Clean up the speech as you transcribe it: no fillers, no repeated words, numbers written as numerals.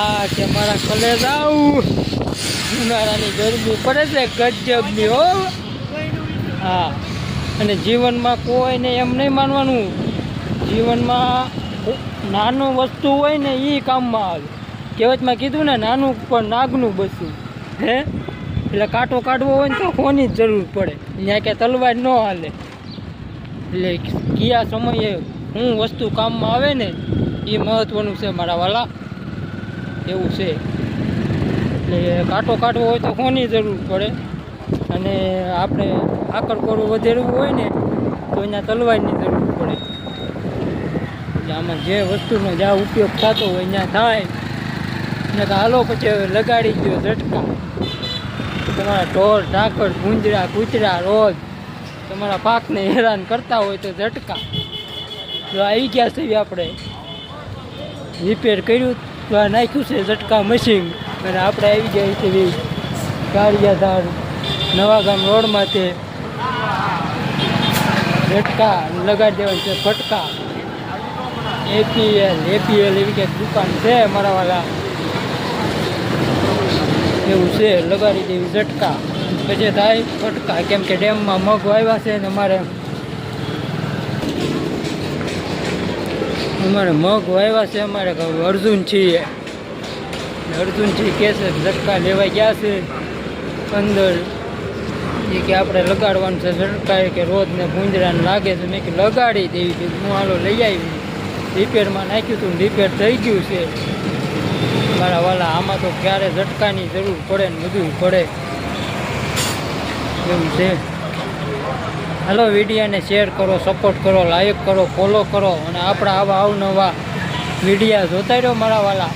આ કે મારા કોલેજ આવું ઉનાળાની ગરમી પડે છે ગજબની હો. હા, અને જીવનમાં કોઈને એમ નહીં માનવાનું, જીવનમાં નાનું વસ્તુ હોય ને એ કામમાં આવે. કહેવતમાં કીધું ને, નાનું પણ નાગનું બસું. હે, એટલે કાંટો કાઢવો હોય ને તો કોની જ જરૂર પડે, ત્યાં કે તલવાર ન હાલે. એટલે કયા સમયે હું વસ્તુ કામમાં આવે ને એ મહત્વનું છે મારા વાલા, એવું છે. એટલે કાંટો કાઢવો હોય તો કોની જરૂર પડે, અને આપણે આકર કોરું વધેરવું હોય ને તો અહીંયા તલવારની જરૂર પડે. એટલે આમાં જે વસ્તુનો જ્યાં ઉપયોગ થતો હોય ત્યાં થાય ને. તો હાલો પછી લગાડી ગયો ઝટકા. તમારા ઢોર ઢાકર ભૂંજરા કૂતરા રોજ તમારા પાકને હેરાન કરતા હોય તો ઝટકા. જો આવી ગયા છે આપણે રિપેર કર્યું તો આ નાખ્યું છે ઝટકા મશીન, અને આપણે આવી ગયા છે કાળિયાધાર નવાગામ રોડમાંથી ઝટકા લગાડી દેવાનું છે ફટકા. એપીએલ એવી કંઈક દુકાન છે મારા વાલા, એવું છે. લગાડી દેવી ઝટકા પછી થાય ફટકા. કેમ કે ડેમમાં મગ વાવ્યા છે ને અમારે મગ વાવ્યા છે. અમારે અર્જુન છીએ કહે છે ઝટકા લેવા ગયા છે અંદર, એ કે આપણે લગાડવાનું છે ઝટકા, કે રોજને ભૂંજરાને લાગે છે. મેં કે લગાડી દેવી છે. હું હાલો લઈ આવી, રિપેરમાં નાખ્યું હતું, રિપેર થઈ ગયું છે મારા વાલા. આમાં તો ક્યારે ઝટકાની જરૂર પડે ને બધું પડે, એવું છે. હાલો વિડીયોને શેર કરો, સપોર્ટ કરો, લાઈક કરો, ફોલો કરો, અને આપણા આવા અવનવા વિડીયા જોતા રહ્યો મારા વાલા.